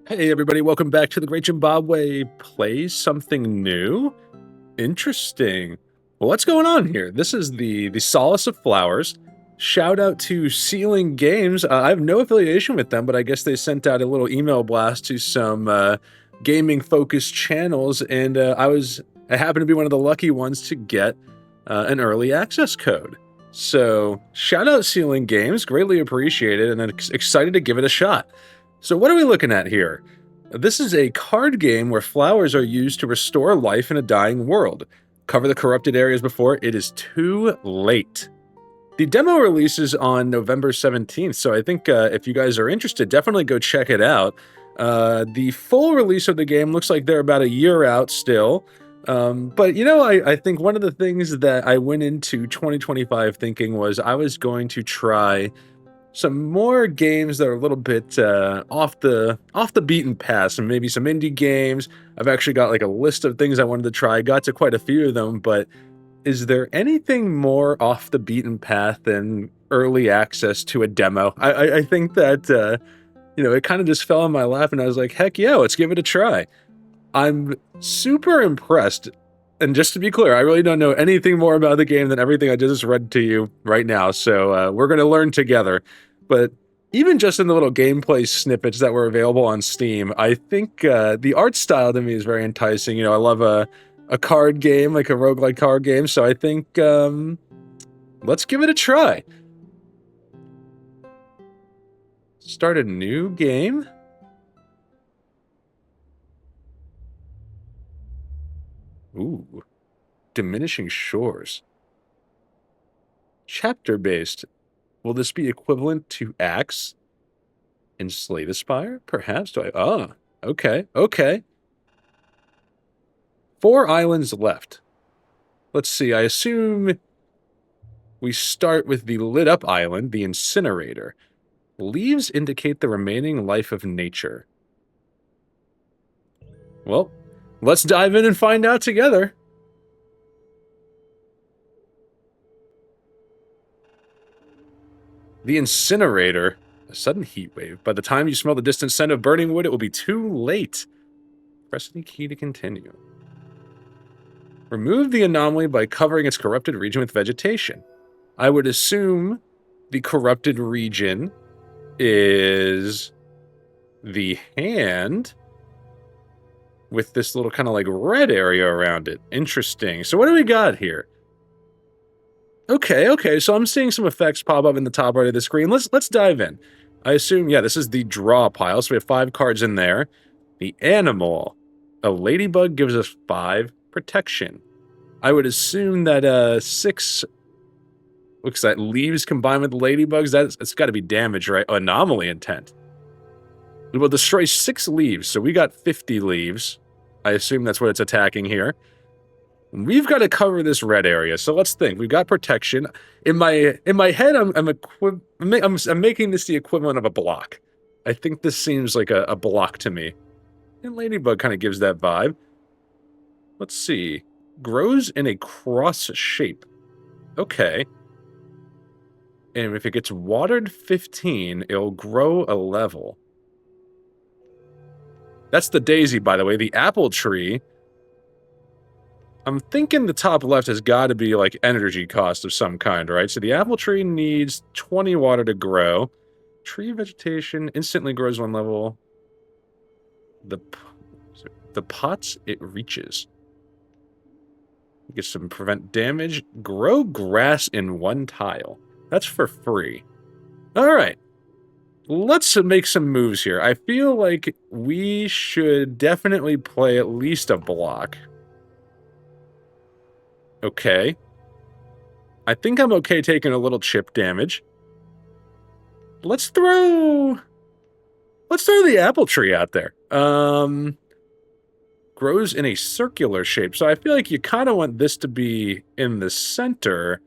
Hey everybody, welcome back to the Great Jimbabwe Play Something New. Interesting. Well, what's going on here? This is the Solace of Flowers. Shout out to Ceiling Games. I have no affiliation with them, but I guess they sent out a little email blast to some gaming-focused channels, and I happened to be one of the lucky ones to get an early access code. So, shout out Ceiling Games, greatly appreciated, and I'm excited to give it a shot. So what are we looking at here? This is a card game where flowers are used to restore life in a dying world. Cover the corrupted areas before it is too late. The demo releases on November 17th, so I think if you guys are interested, definitely go check it out. The full release of the game looks like they're about a year out still. But you know, I think one of the things that I went into 2025 thinking was I was going to try some more games that are a little bit off the beaten path, and maybe some indie games. I've actually got like a list of things I wanted to try. Got to quite a few of them, but is there anything more off the beaten path than early access to a demo? I think that you know, it kind of just fell on my lap, and I was like, heck yeah, let's give it a try. I'm super impressed. And just to be clear, I really don't know anything more about the game than everything I just read to you right now, so we're going to learn together. But even just in the little gameplay snippets that were available on Steam, I think the art style to me is very enticing. You know, I love a card game, like a roguelike card game, so I think let's give it a try. Start a new game? Ooh, Diminishing Shores. Chapter-based. Will this be equivalent to Axe in Slay the Spire? Perhaps. Okay, okay. 4 islands left. Let's see, I assume we start with the lit up island, the incinerator. Leaves indicate the remaining life of nature. Well, let's dive in and find out together. The incinerator. A sudden heat wave. By the time you smell the distant scent of burning wood, it will be too late. Press the key to continue. Remove the anomaly by covering its corrupted region with vegetation. I would assume the corrupted region is the hand with this little kind of like red area around it. Interesting. So what do we got here? Okay, so I'm seeing some effects pop up in the top right of the screen. Let's dive in. I assume, yeah, this is the draw pile, so we have 5 cards in there. The animal. A ladybug gives us 5 protection. I would assume that 6 looks like leaves combined with ladybugs. It's got to be damage, right? Oh, anomaly intent. It will destroy 6 leaves, so we got 50 leaves. I assume that's what it's attacking here. We've got to cover this red area, so let's think. We've got protection. In my head, I'm making this the equivalent of a block. I think this seems like a block to me. And Ladybug kind of gives that vibe. Let's see. Grows in a cross shape. Okay. And if it gets watered 15, it'll grow a level. That's the daisy, by the way. The apple tree. I'm thinking the top left has got to be like energy cost of some kind, right? So the apple tree needs 20 water to grow. Tree vegetation instantly grows 1 level. The pots it reaches. Get some prevent damage. Grow grass in 1 tile. That's for free. All right. Let's make some moves here. I feel like we should definitely play at least a block. Okay. I think I'm okay taking a little chip damage. Let's throw the apple tree out there. Grows in a circular shape. So I feel like you kind of want this to be in the center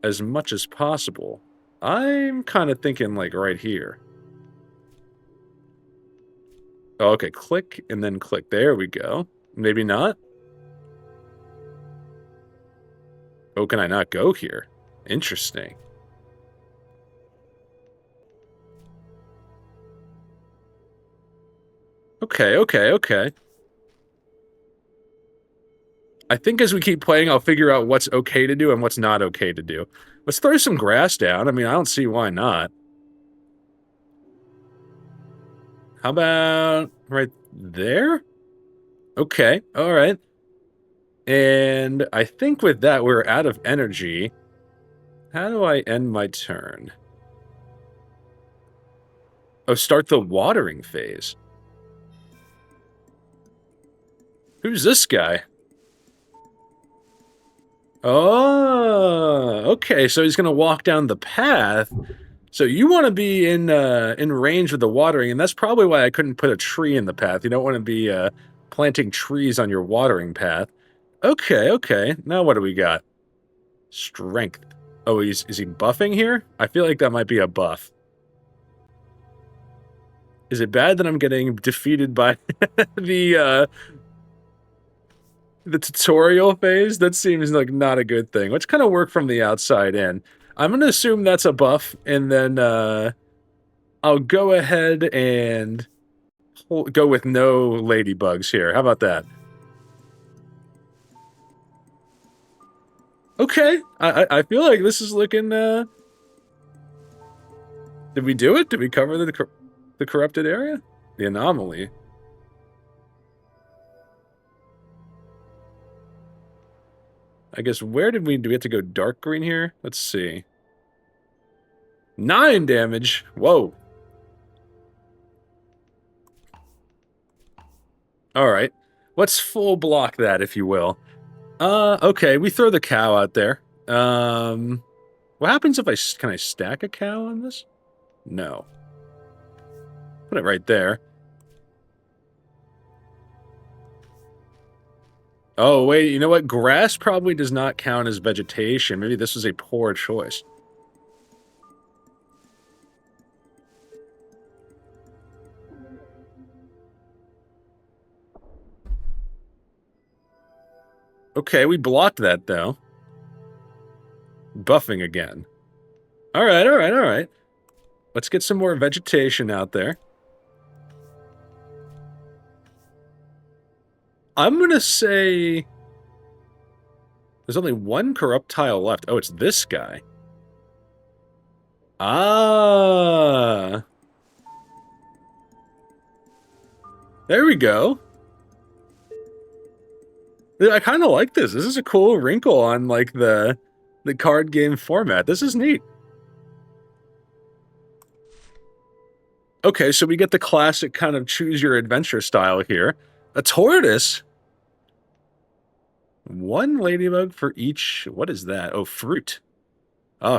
as much as possible. I'm kind of thinking like right here. Oh, okay, click and then click. There we go. Maybe not. Oh, can I not go here? Interesting. Okay, okay, okay. I think as we keep playing, I'll figure out what's okay to do and what's not okay to do. Let's throw some grass down. I mean, I don't see why not. How about right there? Okay, all right. And I think with that, we're out of energy. How do I end my turn? Oh, start the watering phase. Who's this guy? Oh, okay. So he's gonna walk down the path. So you want to be in range with the watering, and that's probably why I couldn't put a tree in the path. You don't want to be planting trees on your watering path. Okay, okay. Now what do we got? Strength. Oh, is he buffing here? I feel like that might be a buff. Is it bad that I'm getting defeated by the uh the tutorial phase? That seems like not a good thing. Let's kind of work from the outside in. I'm gonna assume that's a buff, and then I'll go ahead and go with no ladybugs here. How about that? Okay, I feel like this is looking. Did we do it? Did we cover the corrupted area? The anomaly. I guess where did do we have to go dark green here? Let's see. 9 damage. Whoa. All right. Let's full block that, if you will. Okay, we throw the cow out there. What happens if can I stack a cow on this? No. Put it right there. Oh, wait, you know what? Grass probably does not count as vegetation. Maybe this was a poor choice. Okay, we blocked that, though. Buffing again. All right, all right, all right. Let's get some more vegetation out there. I'm going to say there's only one corrupt tile left. Oh, it's this guy. Ah. There we go. I kind of like this. This is a cool wrinkle on, like, the card game format. This is neat. Okay, so we get the classic kind of choose your adventure style here. A tortoise? One ladybug for each. What is that? Oh, fruit.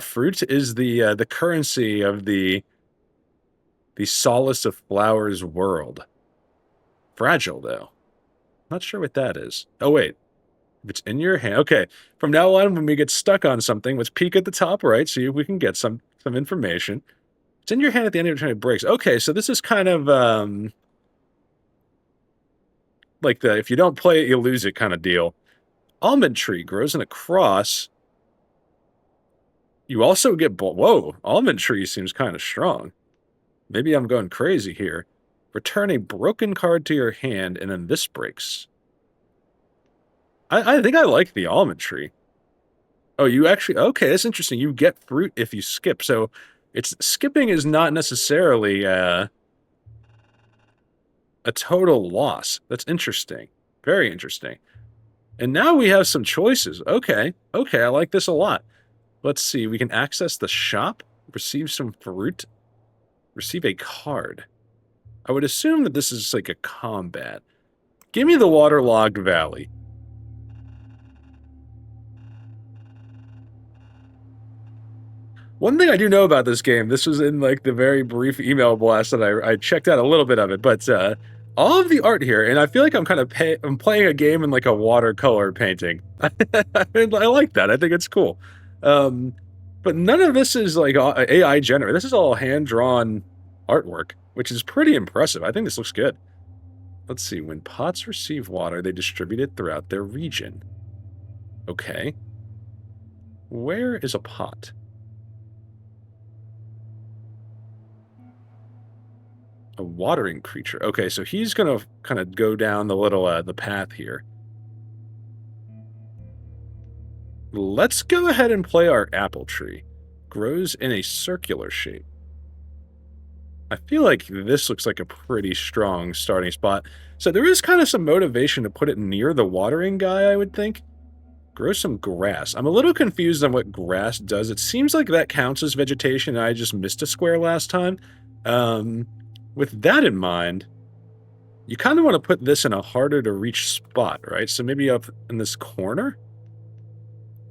Fruit is the currency of the Solace of Flowers world. Fragile, though. Not sure what that is. Oh, wait. If it's in your hand. Okay. From now on, when we get stuck on something, let's peek at the top right, see if we can get some information. It's in your hand at the end of your turn, it breaks. Okay, so this is kind of like the if you don't play it, you lose it kind of deal. Almond tree grows in a cross. You also get whoa, almond tree seems kind of strong. Maybe I'm going crazy here. Return a broken card to your hand, and then this breaks. I think I like the almond tree. Oh, you actually okay? That's interesting. You get fruit if you skip. So, it's skipping is not necessarily a total loss. That's interesting. Very interesting. And now we have some choices. Okay, okay, I like this a lot. Let's see. We can access the shop, receive some fruit, receive a card. I would assume that this is like a combat. Give me the waterlogged valley. One thing I do know about this game, this was in like the very brief email blast that I checked out a little bit of it, but all of the art here, and I feel like I'm kind of I'm playing a game in like a watercolor painting. I like that. I think it's cool. But none of this is like AI generated. This is all hand-drawn artwork, which is pretty impressive. I think this looks good. Let's see. When pots receive water, they distribute it throughout their region. Okay. Where is a pot? A watering creature. Okay, so he's gonna kind of go down the little the path here. Let's go ahead and play our apple tree. Grows in a circular shape. I feel like this looks like a pretty strong starting spot. So there is kind of some motivation to put it near the watering guy, I would think. Grow some grass. I'm a little confused on what grass does. It seems like that counts as vegetation, and I just missed a square last time. With that in mind, you kind of want to put this in a harder to reach spot, right? So maybe up in this corner?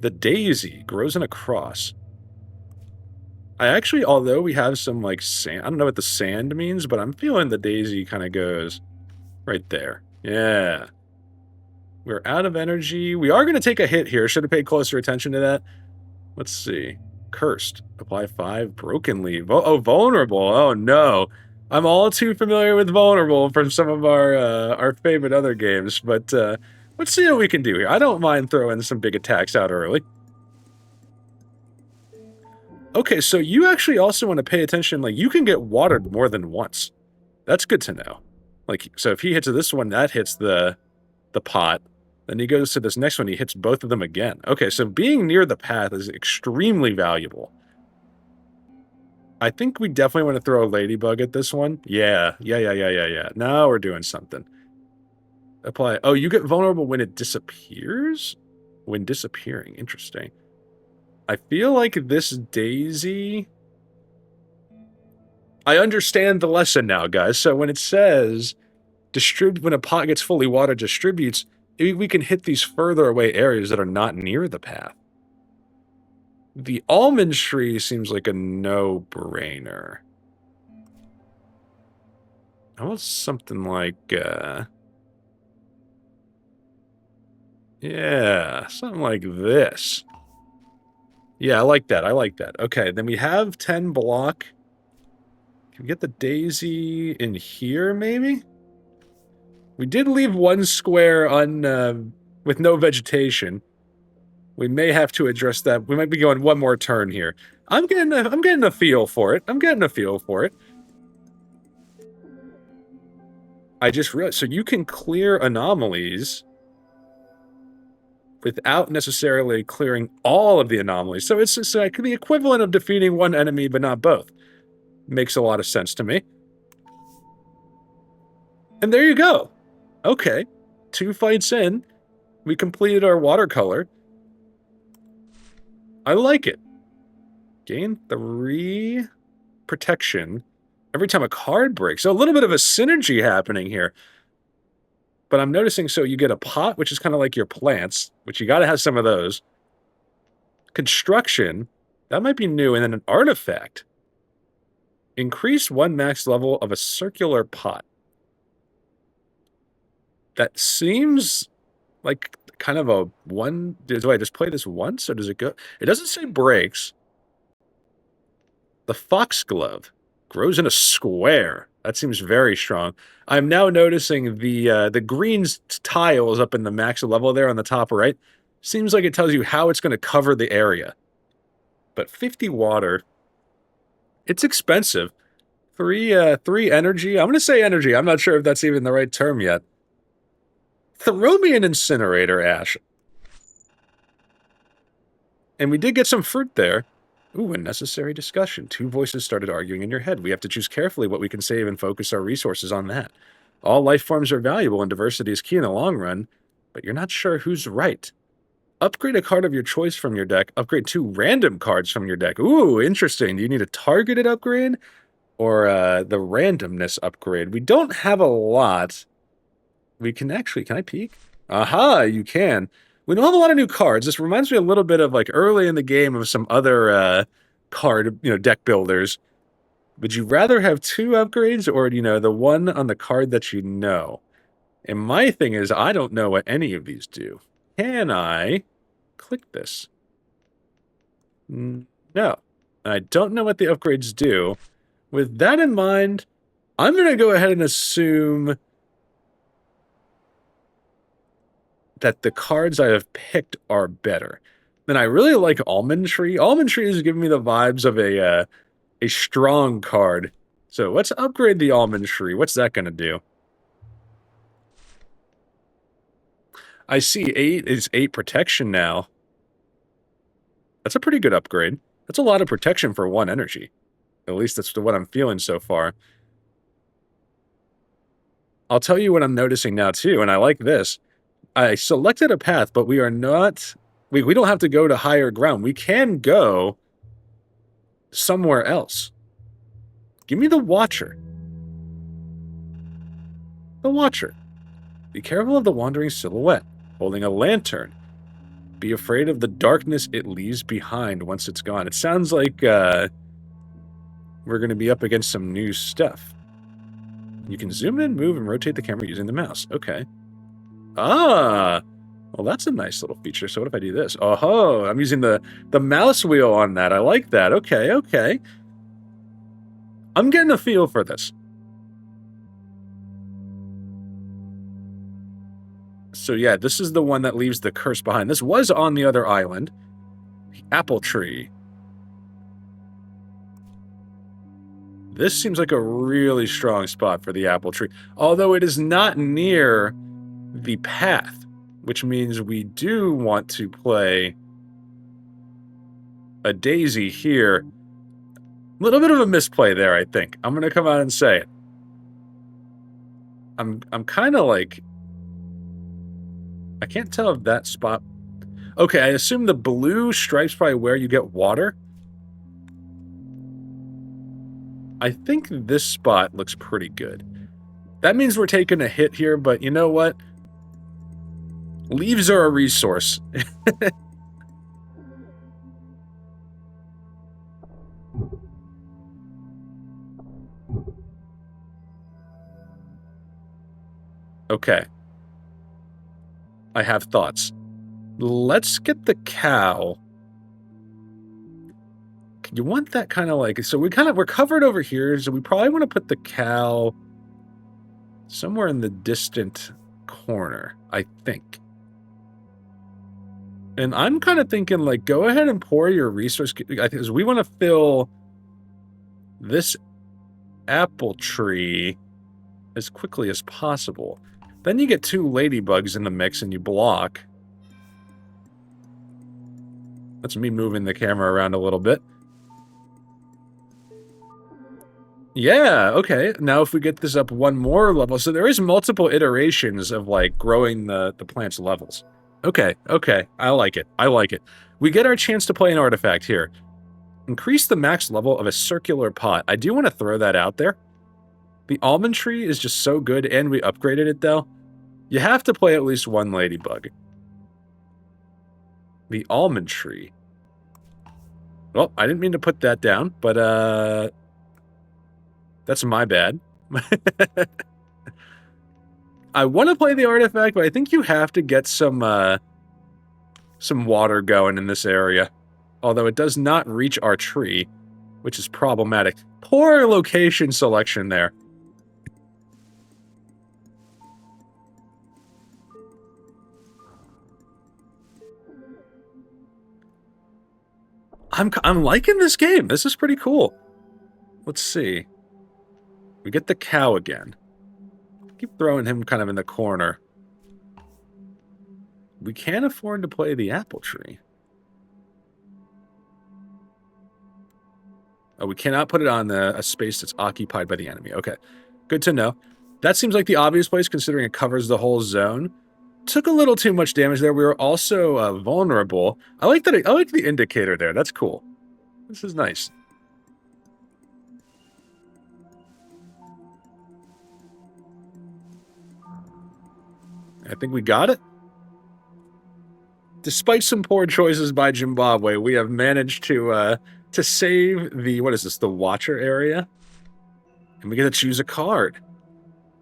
The daisy grows in a cross. I actually, although we have some like sand, I don't know what the sand means, but I'm feeling the daisy kind of goes right there. Yeah. We're out of energy. We are going to take a hit here. Should have paid closer attention to that. Let's see. Cursed. Apply 5. Broken leaf. Oh, vulnerable. Oh, no. I'm all too familiar with vulnerable from some of our favorite other games, but let's see what we can do here. I don't mind throwing some big attacks out early. Okay, so you actually also want to pay attention. Like, you can get watered more than once. That's good to know. Like, so if he hits this one, that hits the pot. Then he goes to this next one, he hits both of them again. Okay, so being near the path is extremely valuable. I think we definitely want to throw a ladybug at this one. Yeah. Now we're doing something. Apply. Oh, you get vulnerable when it disappears? When disappearing. Interesting. I feel like this daisy... I understand the lesson now, guys. So when it says, when a pot gets fully watered, distributes, we can hit these further away areas that are not near the path. The almond tree seems like a no-brainer. How about something like, yeah, something like this. Yeah, I like that. I like that. Okay, then we have 10 block. Can we get the daisy in here, maybe? We did leave one square with no vegetation. We may have to address that. We might be going one more turn here. I'm getting a feel for it. I just realized, so you can clear anomalies without necessarily clearing all of the anomalies. So it's just like the equivalent of defeating one enemy, but not both. Makes a lot of sense to me. And there you go. Okay. 2 fights in, we completed our watercolor. I like it. Gain 3 protection every time a card breaks. So a little bit of a synergy happening here. But I'm noticing, so you get a pot, which is kind of like your plants, which you got to have some of those. Construction, that might be new. And then an artifact. Increase 1 max level of a circular pot. That seems like kind of a one. Do I just play this once, or does it go? It doesn't say breaks. The foxglove grows in a square. That seems very strong. I'm now noticing the green tiles up in the max level there on the top right. Seems like it tells you how it's going to cover the area. But 50 water, it's expensive. 3 energy. I'm going to say energy. I'm not sure if that's even the right term yet. Throw me an incinerator, Ash. And we did get some fruit there. Ooh, unnecessary discussion. 2 voices started arguing in your head. We have to choose carefully what we can save and focus our resources on that. All life forms are valuable and diversity is key in the long run, but you're not sure who's right. Upgrade a card of your choice from your deck. Upgrade 2 random cards from your deck. Ooh, interesting. Do you need a targeted upgrade or the randomness upgrade? We don't have a lot. We can actually, can I peek? Aha, you can. We don't have a lot of new cards. This reminds me a little bit of like early in the game of some other card, deck builders. Would you rather have 2 upgrades or, the one on the card that you know? And my thing is, I don't know what any of these do. Can I click this? No. I don't know what the upgrades do. With that in mind, I'm going to go ahead and assume that the cards I have picked are better. And I really like Almond Tree. Almond Tree is giving me the vibes of a strong card. So let's upgrade the almond tree. What's that going to do? I see 8 is 8 protection now. That's a pretty good upgrade. That's a lot of protection for 1 energy. At least that's what I'm feeling so far. I'll tell you what I'm noticing now, too, and I like this. I selected a path, but we are not... We don't have to go to higher ground. We can go somewhere else. Give me the Watcher. The Watcher. Be careful of the wandering silhouette, holding a lantern. Be afraid of the darkness it leaves behind once it's gone. It sounds like we're going to be up against some new stuff. You can zoom in, move, and rotate the camera using the mouse. Okay. Ah! Well, that's a nice little feature. So what if I do this? Oh, I'm using the mouse wheel on that. I like that. Okay, okay. I'm getting a feel for this. So yeah, this is the one that leaves the curse behind. This was on the other island. The apple tree. This seems like a really strong spot for the apple tree. Although it is not near the path, which means we do want to play a daisy here. A little bit of a misplay there, I think. I'm going to come out and say it. I'm kind of like... I can't tell if that spot... Okay, I assume the blue stripes probably where you get water. I think this spot looks pretty good. That means we're taking a hit here, but you know what? Leaves are a resource. Okay. I have thoughts. Let's get the cow. You want that kind of like... So we're covered over here, so we probably want to put the cow somewhere in the distant corner, I think. And I'm kind of thinking, like, go ahead and pour your resource... Because we want to fill this apple tree as quickly as possible. Then you get 2 ladybugs in the mix and you block. That's me moving the camera around a little bit. Yeah, okay. Now if we get this up 1 more level... So there is multiple iterations of, like, growing the plant's levels. Okay, okay. I like it. I like it. We get our chance to play an artifact here. Increase the max level of a circular pot. I do want to throw that out there. The almond tree is just so good, and we upgraded it, though. You have to play at least 1 ladybug. The almond tree. Well, I didn't mean to put that down, but, that's my bad. I want to play the artifact, but I think you have to get some water going in this area. Although it does not reach our tree, which is problematic. Poor location selection there. I'm liking this game. This is pretty cool. Let's see. We get the cow again. Keep throwing him kind of in the corner. We can't afford to play the apple tree. Oh, we cannot put it on a space that's occupied by the enemy. Okay, good to know. That seems like the obvious place, considering it covers the whole zone. Took a little too much damage there. We were also vulnerable. I like that. I like the indicator there. That's cool. This is nice. I think we got it. Despite some poor choices by Jimbabwe, we have managed to save the, what is this, the Watcher area? And we get to choose a card.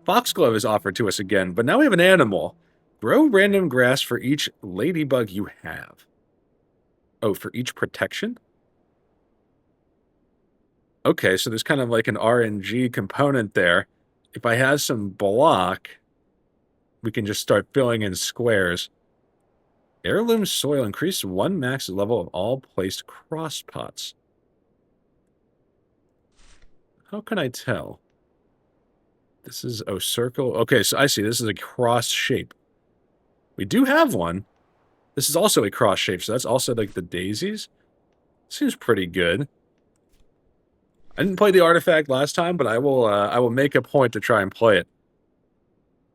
Foxglove is offered to us again, but now we have an animal. Grow random grass for each ladybug you have. Oh, for each protection? Okay, so there's kind of like an RNG component there. If I have some block, we can just start filling in squares. Heirloom soil. Increase 1 max level of all placed cross pots. How can I tell? This is, oh, circle. Okay, so I see. This is a cross shape. We do have one. This is also a cross shape, so that's also like the daisies. Seems pretty good. I didn't play the artifact last time, but I will make a point to try and play it.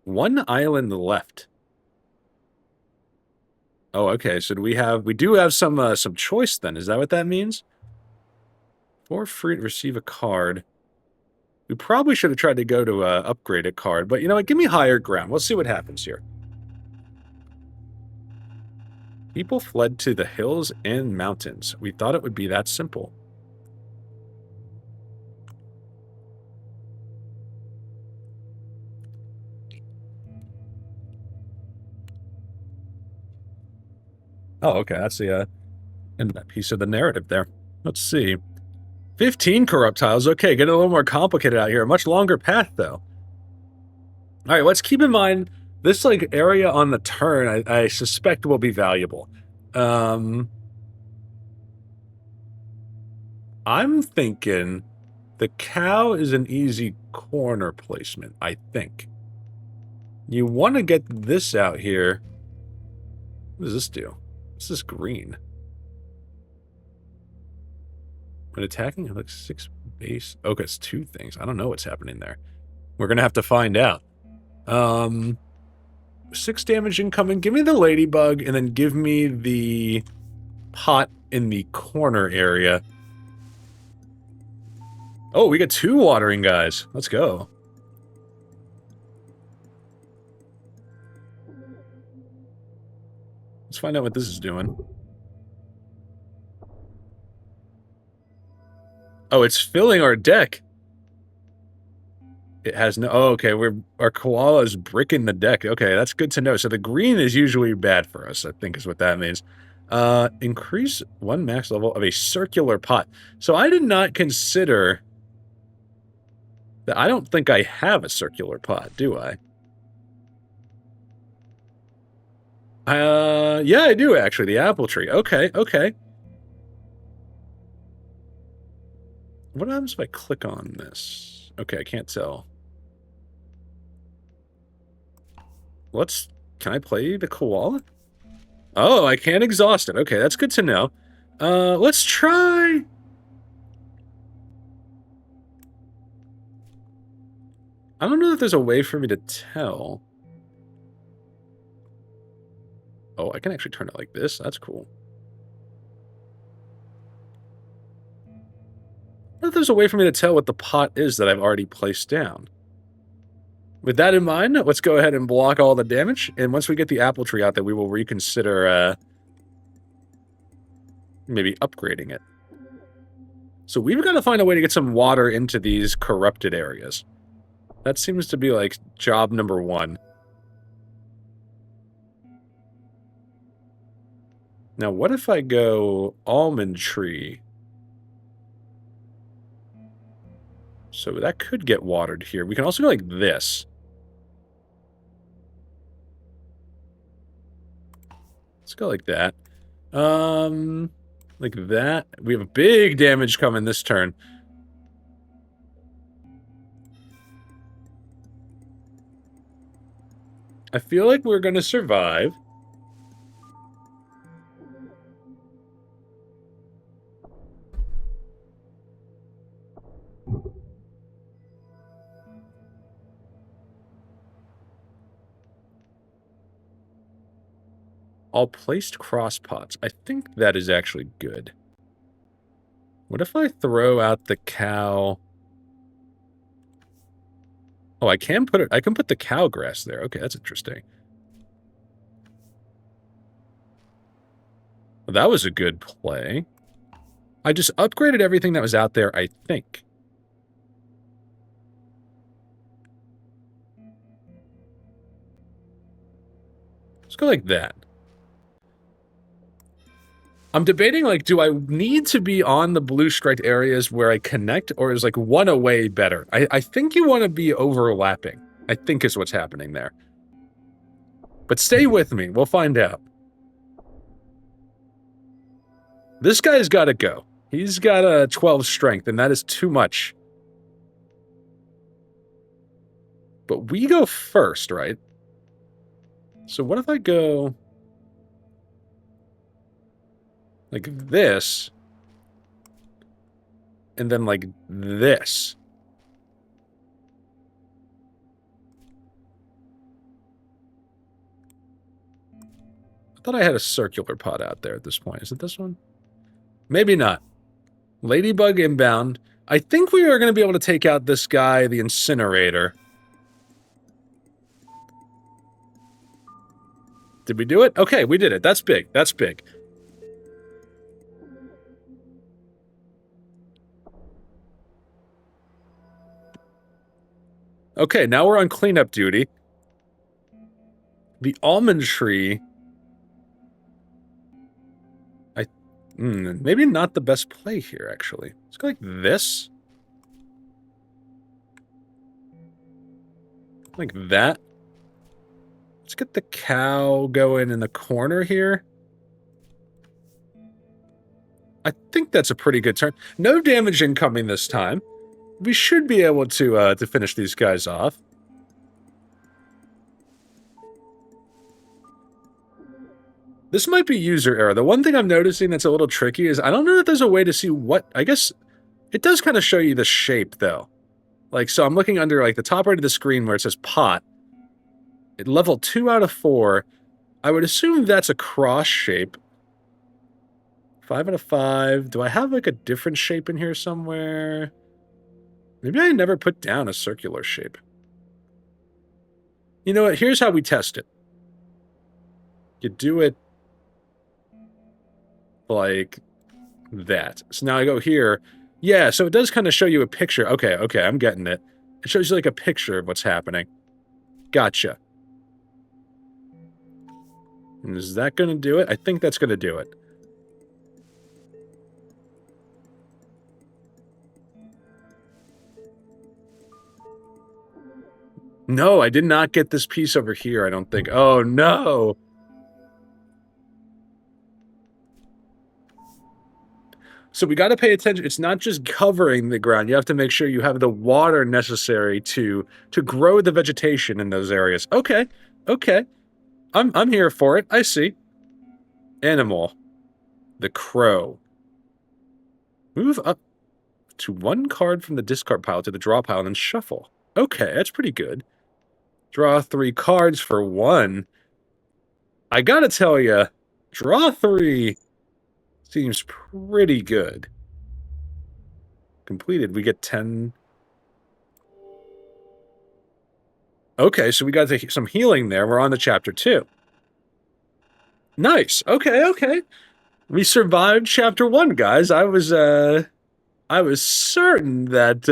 One island left. Oh, okay. So we do have some choice then. Is that what that means? For free to receive a card. We probably should have tried to go to upgrade a card, but you know what? Give me higher ground. Let's see what happens here. People fled to the hills and mountains. We thought it would be that simple. Oh, okay. That's the end of that piece of the narrative there. Let's see. 15 corrupt tiles. Okay, getting a little more complicated out here. A much longer path, though. All right, let's keep in mind this like area on the turn. I suspect will be valuable. I'm thinking the cow is an easy corner placement. I think you want to get this out here. What does this do? This is green. When attacking, it looks 6 base. Okay, it's 2 things. I don't know what's happening there. We're gonna have to find out. 6 damage incoming. Give me the ladybug, and then give me the pot in the corner area. Oh, we got 2 watering guys. Let's go. Let's find out what this is doing. Oh, it's filling our deck. It has no... Oh, okay, our koala is bricking the deck. Okay, that's good to know. So the green is usually bad for us, I think is what that means. Increase 1 max level of a circular pot. So I did not consider... that. I don't think I have a circular pot, do I? Yeah, I do, actually. The apple tree. Okay, okay. What happens if I click on this? Okay, I can't tell. Can I play the koala? Oh, I can't exhaust it. Okay, that's good to know. Let's try... I don't know if there's a way for me to tell. Oh, I can actually turn it like this. That's cool. I don't know if there's a way for me to tell what the pot is that I've already placed down. With that in mind, let's go ahead and block all the damage. And once we get the apple tree out there, we will reconsider maybe upgrading it. So we've got to find a way to get some water into these corrupted areas. That seems to be, like, job number 1. Now, what if I go almond tree? So that could get watered here. We can also go like this. Let's go like that. Like that. We have a big damage coming this turn. I feel like we're going to survive. All placed cross pots. I think that is actually good. What if I throw out the cow? Oh, I can put the cow grass there. Okay, that's interesting. Well, that was a good play. I just upgraded everything that was out there, I think. Let's go like that. I'm debating, like, do I need to be on the blue striped areas where I connect, or is, like, one away better? I think you want to be overlapping, I think is what's happening there. But stay with me. We'll find out. This guy's got to go. He's got a 12 strength, and that is too much. But we go first, right? So what if I go like this, and then like this? I thought I had a circular pot out there at this point. Is it this one? Maybe not. Ladybug inbound. I think we are going to be able to take out this guy, the incinerator. Did we do it? Okay, we did it. That's big. That's big. Okay, now we're on cleanup duty. The almond tree. Maybe not the best play here, actually. Let's go like this. Like that. Let's get the cow going in the corner here. I think that's a pretty good turn. No damage incoming this time. We should be able to finish these guys off. This might be user error. The one thing I'm noticing that's a little tricky is I don't know that there's a way to see what... I guess it does kind of show you the shape, though. Like, so I'm looking under, like, the top right of the screen where it says pot. At level 2 out of 4. I would assume that's a cross shape. 5 out of 5. Do I have, like, a different shape in here somewhere? Maybe I never put down a circular shape. You know what? Here's how we test it. You do it like that. So now I go here. Yeah, so it does kind of show you a picture. Okay, I'm getting it. It shows you like a picture of what's happening. Gotcha. And is that going to do it? I think that's going to do it. No, I did not get this piece over here, I don't think. Oh, no! So we got to pay attention. It's not just covering the ground. You have to make sure you have the water necessary to grow the vegetation in those areas. Okay. I'm here for it. I see. Animal. The crow. Move up to one card from the discard pile to the draw pile and then shuffle. Okay, that's pretty good. Draw 3 cards for 1. I gotta tell you, draw 3... seems pretty good. Completed. We get 10. Okay, so we got some healing there. We're on to chapter 2. Nice. Okay. We survived chapter 1, guys. I was certain that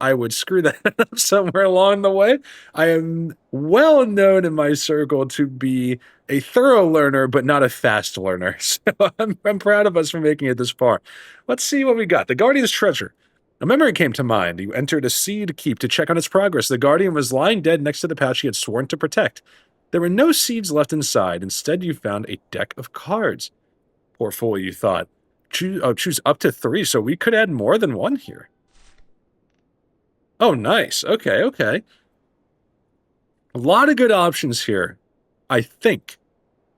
I would screw that up somewhere along the way. I am well known in my circle to be a thorough learner, but not a fast learner. So I'm proud of us for making it this far. Let's see what we got. The Guardian's Treasure. A memory came to mind. You entered a seed keep to check on its progress. The Guardian was lying dead next to the pouch he had sworn to protect. There were no seeds left inside. Instead, you found a deck of cards. Poor fool, you thought. Choose up to 3, so we could add more than 1 here. Oh, nice. Okay. A lot of good options here, I think.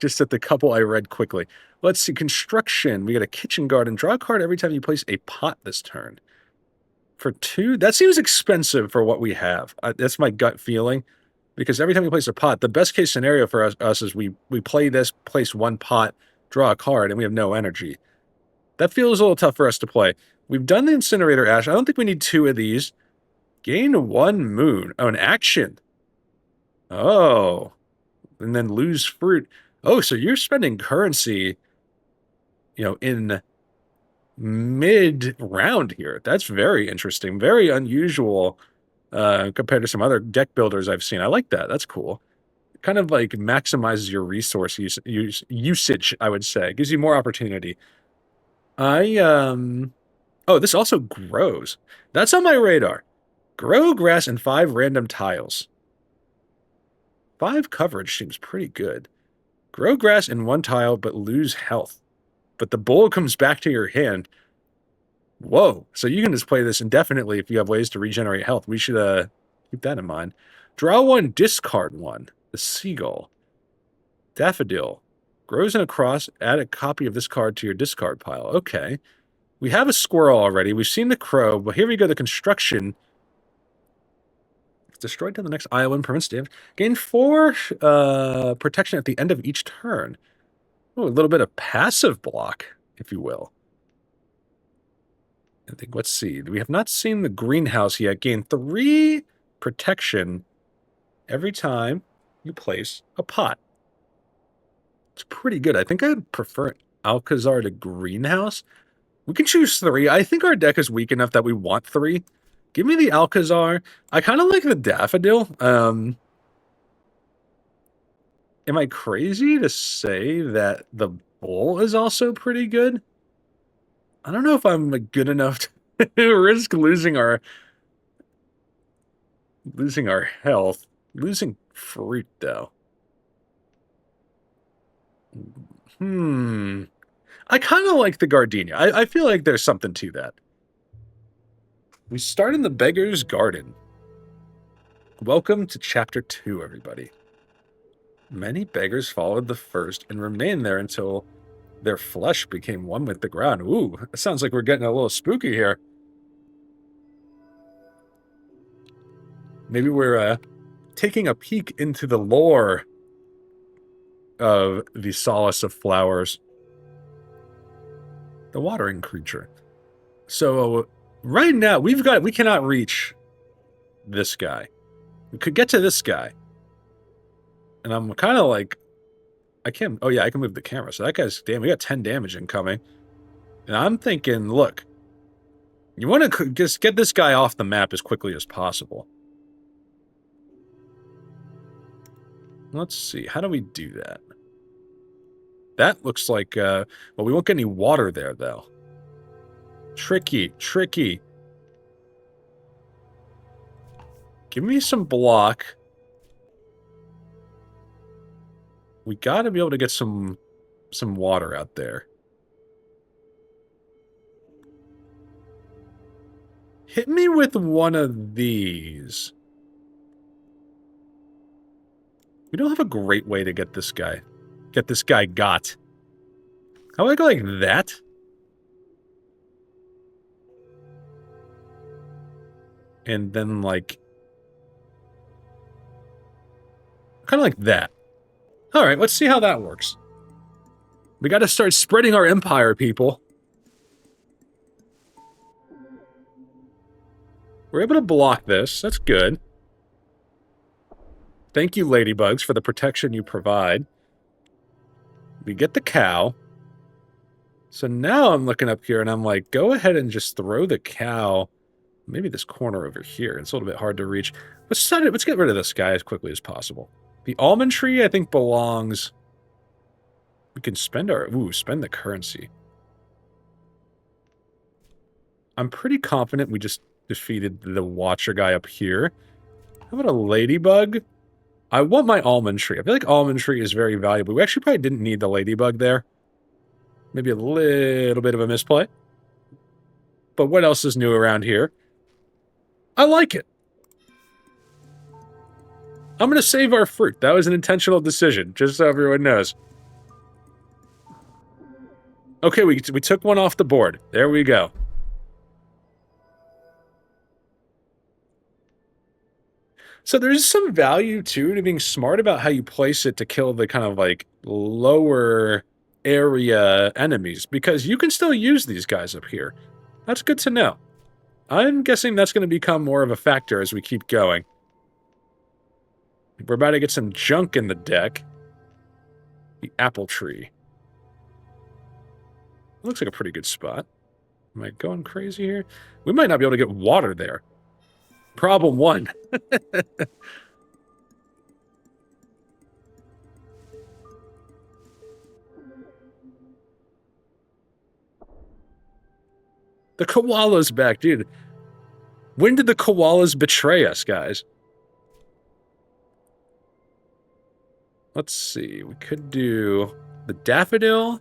Just at the couple I read quickly. Let's see. Construction. We got a kitchen garden. Draw a card every time you place a pot this turn. For 2? That seems expensive for what we have. That's my gut feeling. Because every time we place a pot, the best case scenario for us is we play this, place 1 pot, draw a card, and we have no energy. That feels a little tough for us to play. We've done the Incinerator Ash. I don't think we need 2 of these. Gain 1 moon. Oh, an action. Oh. And then lose fruit. Oh, so you're spending currency, in mid-round here. That's very interesting. Very unusual compared to some other deck builders I've seen. I like that. That's cool. It kind of like maximizes your resource usage, I would say. It gives you more opportunity. Oh, this also grows. That's on my radar. Grow grass and 5 random tiles. 5 coverage seems pretty good. Grow grass in 1 tile, but lose health. But the bowl comes back to your hand. Whoa. So you can just play this indefinitely if you have ways to regenerate health. We should keep that in mind. Draw one, discard one. The seagull. Daffodil. Grows in a cross, add a copy of this card to your discard pile. Okay. We have a squirrel already. We've seen the crow, but here we go. The construction. It's destroyed to the next island. Prevents damage. Gain 4 protection at the end of each turn. Oh, a little bit of passive block, if you will. I think, let's see. We have not seen the greenhouse yet. Gain 3 protection every time you place a pot. It's pretty good. I think I'd prefer Alcazar to greenhouse. We can choose 3. I think our deck is weak enough that we want 3. Give me the Alcazar. I kind of like the Daffodil. Am I crazy to say that the Bull is also pretty good? I don't know if I'm good enough to risk losing our health. Losing fruit, though. I kind of like the Gardenia. I feel like there's something to that. We start in the Beggar's Garden. Welcome to Chapter 2, everybody. Many beggars followed the first and remained there until their flesh became one with the ground. Ooh, it sounds like we're getting a little spooky here. Maybe we're taking a peek into the lore of the Solace of Flowers. The watering creature. So right now we cannot reach this guy. We could get to this guy. And I'm kind of like, I can move the camera. So that guy's, damn, we got 10 damage incoming. And I'm thinking, look, you want to just get this guy off the map as quickly as possible. Let's see, how do we do that? That looks like, well, we won't get any water there, though. Tricky. Give me some block. We gotta be able to get some water out there. Hit me with one of these. We don't have a great way to get this guy. Got. How do I go like that? And then like... kind of like that. Alright, let's see how that works. We gotta start spreading our empire, people. We're able to block this. That's good. Thank you, ladybugs, for the protection you provide. We get the cow. So now I'm looking up here and I'm like, go ahead and just throw the cow. Maybe this corner over here. It's a little bit hard to reach. Let's get rid of this guy as quickly as possible. The almond tree, I think, belongs... We can spend spend the currency. I'm pretty confident we just defeated the watcher guy up here. How about a ladybug? I want my almond tree. I feel like almond tree is very valuable. We actually probably didn't need the ladybug there. Maybe a little bit of a misplay. But what else is new around here? I like it. I'm going to save our fruit. That was an intentional decision, just so everyone knows. Okay, we took one off the board. There we go. So there's some value, too, to being smart about how you place it to kill the kind of, like, lower area enemies, because you can still use these guys up here. That's good to know. I'm guessing that's going to become more of a factor as we keep going. We're about to get some junk in the deck. The apple tree. Looks like a pretty good spot. Am I going crazy here? We might not be able to get water there. Problem 1. The koala's back, dude. When did the koalas betray us, guys? Let's see. We could do the daffodil.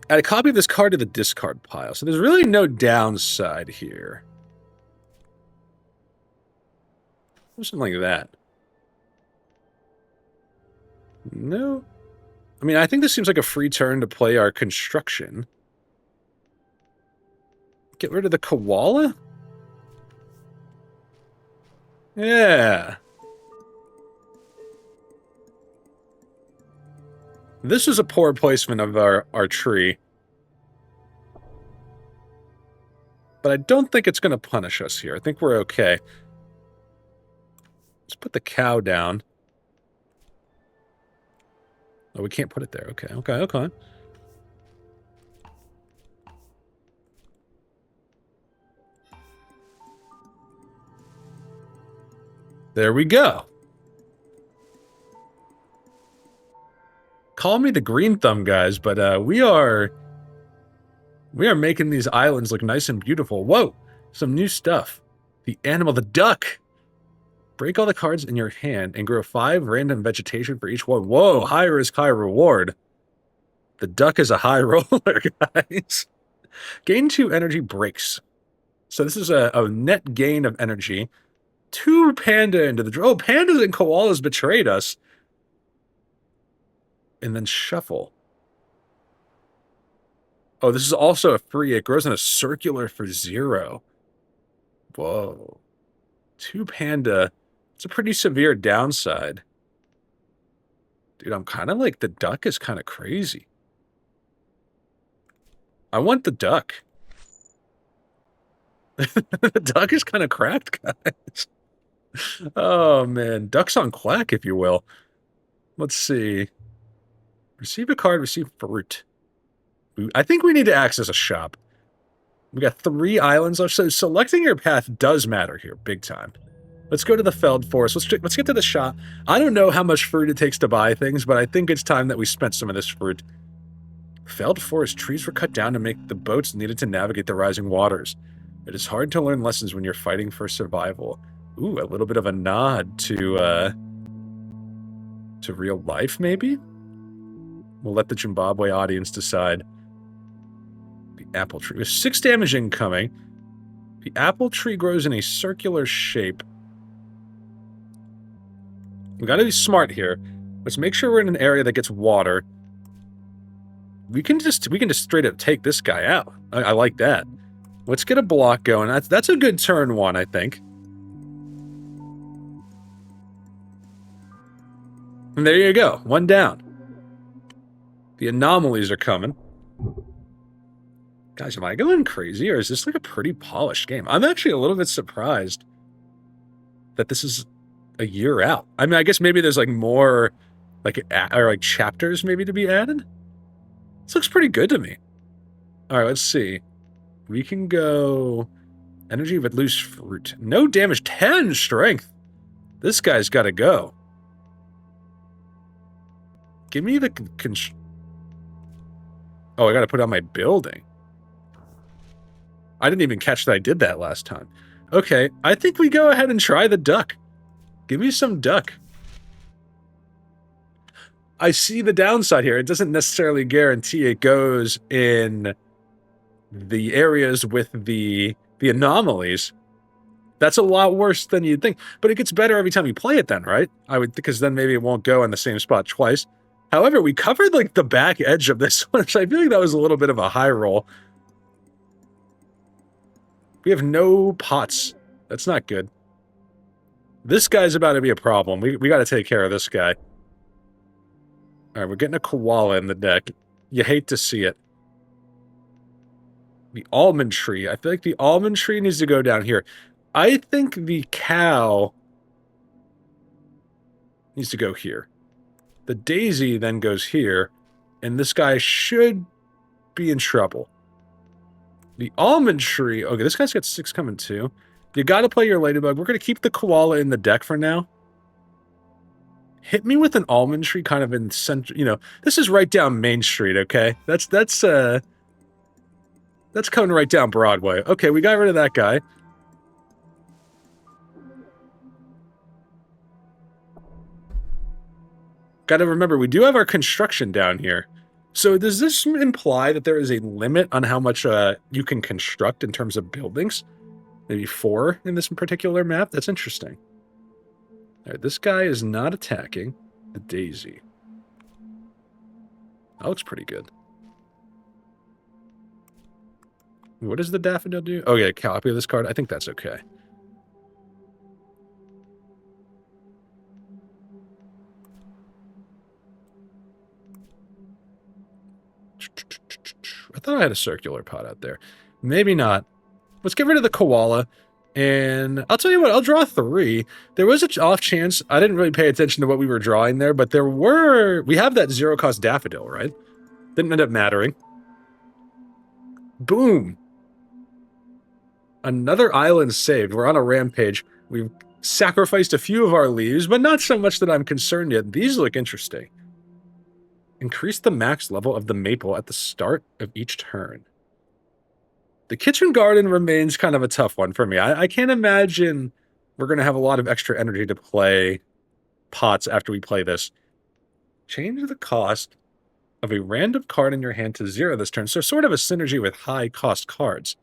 Add a copy of this card to the discard pile. So there's really no downside here. Something like that. No. I mean, I think this seems like a free turn to play our construction. Get rid of the koala? Yeah. This is a poor placement of our tree. But I don't think it's going to punish us here. I think we're okay. Let's put the cow down. Oh, we can't put it there. Okay, okay, okay. There we go. Call me the green thumb guys, but we are making these islands look nice and beautiful. Whoa, some new stuff. The animal, the duck. Break all the cards in your hand and grow 5 random vegetation for each one. Whoa, high risk, high reward. The duck is a high roller, guys. Gain 2 energy breaks. So this is a net gain of energy. 2 panda into the draw. Oh, pandas and koalas betrayed us. And then shuffle. Oh, this is also a free. It grows in a circular for 0. Whoa. 2 panda. It's a pretty severe downside. Dude, I'm kind of like, the duck is kind of crazy. I want the duck. The duck is kind of cracked, guys. Oh, man. Ducks on quack, if you will. Let's see. Receive a card, receive fruit. I think we need to access a shop. We got 3 islands left, so selecting your path does matter here, big time. Let's go to the Felled Forest. Let's get to the shop. I don't know how much fruit it takes to buy things, but I think it's time that we spent some of this fruit. Felled Forest. Trees were cut down to make the boats needed to navigate the rising waters. It is hard to learn lessons when you're fighting for survival. Ooh, a little bit of a nod to real life, maybe? We'll let the Jimbabwe audience decide. The apple tree. With 6 damage incoming. The apple tree grows in a circular shape. We gotta be smart here. Let's make sure we're in an area that gets water. We can just straight up take this guy out. I like that. Let's get a block going. That's a good turn 1, I think. And there you go. 1 down. The anomalies are coming. Guys, am I going crazy, or is this like a pretty polished game? I'm actually a little bit surprised that this is a year out. I mean, I guess maybe there's like more like chapters maybe to be added. This looks pretty good to me. All right, let's see. We can go energy with loose fruit. No damage, 10 strength. This guy's got to go. Give me the oh, I got to put on my building. I didn't even catch that I did that last time. Okay, I think we go ahead and try the duck. Give me some duck. I see the downside here. It doesn't necessarily guarantee it goes in the areas with the anomalies. That's a lot worse than you'd think. But it gets better every time you play it then, right? I would, because then maybe it won't go in the same spot twice. However, we covered like the back edge of this one, which I feel like that was a little bit of a high roll. We have no pots. That's not good. This guy's about to be a problem. We got to take care of this guy. All right, we're getting a koala in the deck. You hate to see it. The almond tree. I feel like the almond tree needs to go down here. I think the cow needs to go here. The daisy then goes here, and this guy should be in trouble. The almond tree. Okay, this guy's got 6 coming too. You got to play your ladybug. We're going to keep the koala in the deck for now. Hit me with an almond tree kind of in center. You know, this is right down Main Street, okay? That's coming right down Broadway. Okay, we got rid of that guy. Got to remember, we do have our construction down here. So does this imply that there is a limit on how much you can construct in terms of buildings? Maybe 4 in this particular map? That's interesting. All right, this guy is not attacking the daisy. That looks pretty good. What does the daffodil do? Oh, yeah, copy of this card. I think that's okay. I thought I had a circular pot out there. Maybe not. Let's get rid of the koala. And I'll tell you what, I'll draw 3. There was an off chance. I didn't really pay attention to what we were drawing there, but we have that 0-cost daffodil, right? Didn't end up mattering. Boom. Another island saved. We're on a rampage. We've sacrificed a few of our leaves, but not so much that I'm concerned yet. These look interesting. Increase the max level of the maple at the start of each turn. The kitchen garden remains kind of a tough one for me. I can't imagine we're going to have a lot of extra energy to play pots after we play this. Change the cost of a random card in your hand to 0 this turn. So sort of a synergy with high cost cards.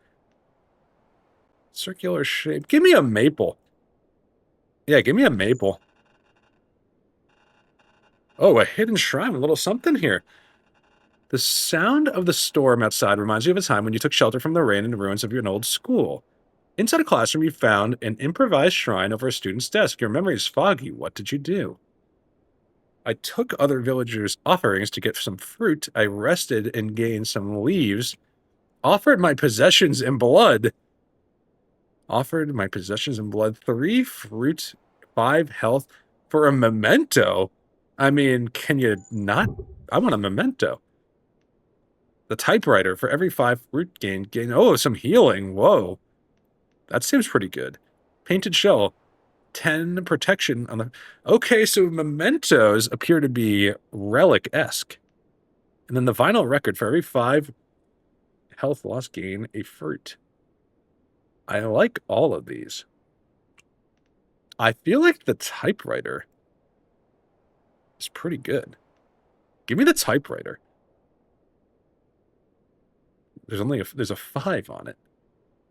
Circular shape. Give me a maple. Yeah, give me a maple. Oh, a hidden shrine. A little something here. The sound of the storm outside reminds you of a time when you took shelter from the rain in the ruins of your old school. Inside a classroom, you found an improvised shrine over a student's desk. Your memory is foggy. What did you do? I took other villagers' offerings to get some fruit. I rested and gained some leaves. Offered my possessions in blood. Offered my possessions in blood. 3 fruit, 5 health for a memento. I mean, can you not? I want a memento. The typewriter for every 5 fruit gain. Oh, some healing. Whoa. That seems pretty good. Painted shell. 10 protection on the... Okay, so mementos appear to be relic-esque. And then the vinyl record for every 5 health loss gain a fruit. I like all of these. I feel like the typewriter is pretty good. Give me the typewriter. There's a 5 on it.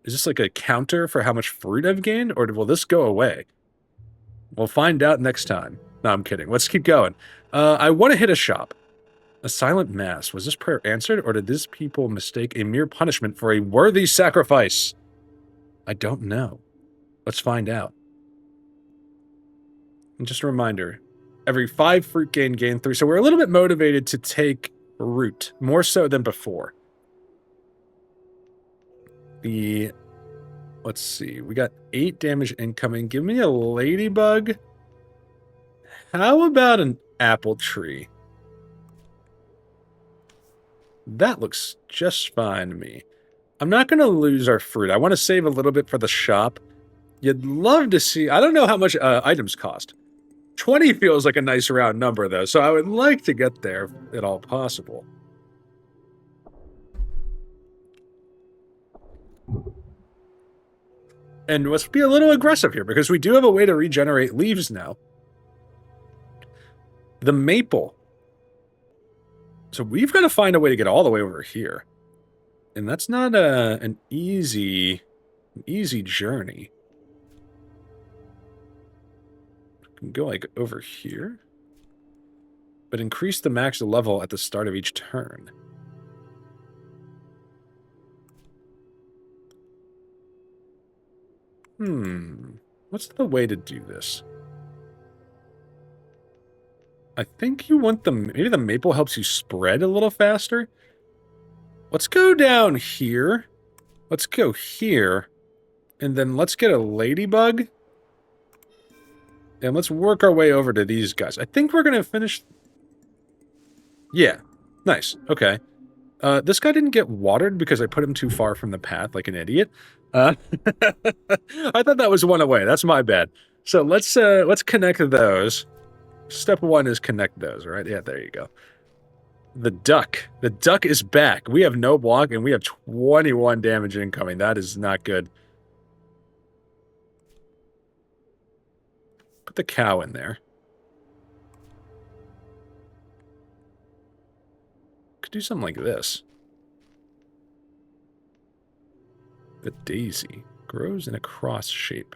Is this like a counter for how much fruit I've gained, or will this go away? We'll find out next time. No, I'm kidding. Let's keep going. I want to hit a shop. A silent mass. Was this prayer answered, or did these people mistake a mere punishment for a worthy sacrifice? I don't know. Let's find out. And just a reminder, every 5 fruit gain 3. So we're a little bit motivated to take root, more so than before. Let's see, we got 8 damage incoming. Give me a ladybug. How about an apple tree? That looks just fine to me. I'm not going to lose our fruit. I want to save a little bit for the shop. You'd love to see... I don't know how much items cost. 20 feels like a nice round number, though, so I would like to get there if at all possible. And let's be a little aggressive here, because we do have a way to regenerate leaves now. The maple. So we've got to find a way to get all the way over here. And that's not an easy journey. We can go, like, over here. But increase the max level at the start of each turn. What's the way to do this? I think you want maybe the maple helps you spread a little faster. Let's go down here. Let's go here. And then let's get a ladybug. And let's work our way over to these guys. I think we're going to finish... Yeah. Nice. Okay. This guy didn't get watered because I put him too far from the path like an idiot. I thought that was one away. That's my bad. So let's connect those. Step 1 is connect those, right? Yeah, there you go. The duck. The duck is back. We have no block, and we have 21 damage incoming. That is not good. Put the cow in there. Could do something like this. The daisy grows in a cross shape.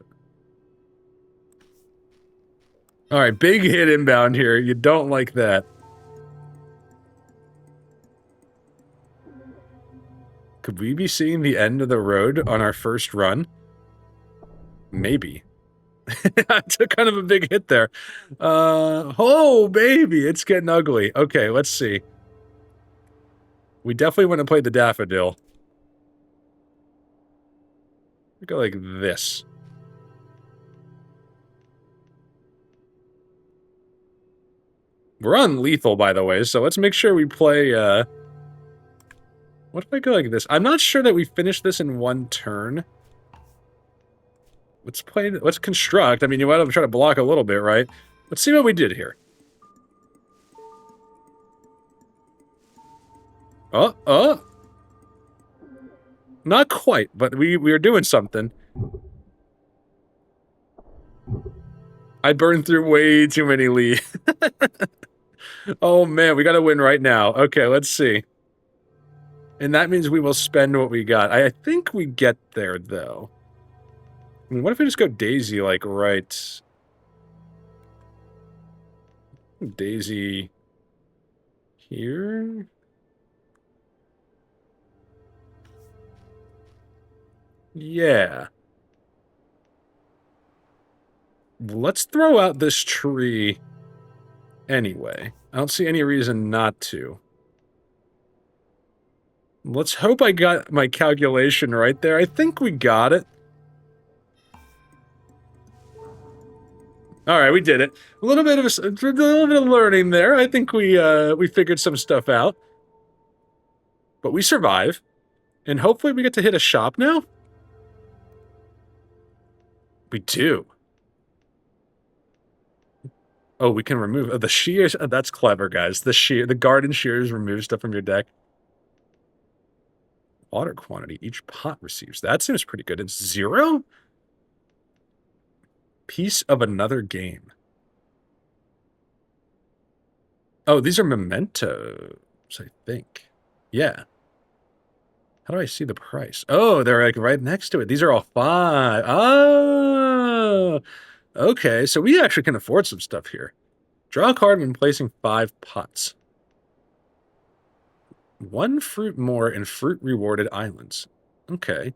All right, big hit inbound here. You don't like that. Could we be seeing the end of the road on our first run? Maybe. I took kind of a big hit there. Oh, baby, it's getting ugly. Okay, let's see. We definitely want to play the daffodil. We go like this. We're on lethal, by the way, so let's make sure we play, what if I go like this? I'm not sure that we finish this in one turn. Let's construct. I mean, you might have tried to block a little bit, right? Let's see what we did here. Not quite, but we are doing something. I burned through way too many leaves. Oh man, we gotta win right now. Okay, let's see. And that means we will spend what we got. I think we get there, though. I mean, what if we just go Daisy, like, right... Daisy... here? Yeah. Let's throw out this tree anyway. I don't see any reason not to. Let's hope I got my calculation right there. I think we got it. All right, we did it. A little bit of learning there. I think we figured some stuff out. But we survive. And hopefully we get to hit a shop now? We do. Oh, we can remove the shears. Oh, that's clever, guys. The garden shears remove stuff from your deck. Water quantity each pot receives. That seems pretty good. It's 0? Piece of another game. Oh, these are mementos, I think. Yeah. How do I see the price? Oh, they're like right next to it. These are all 5. Oh, okay. So we actually can afford some stuff here. Draw a card when placing 5 pots. 1 fruit more in fruit rewarded islands. Okay.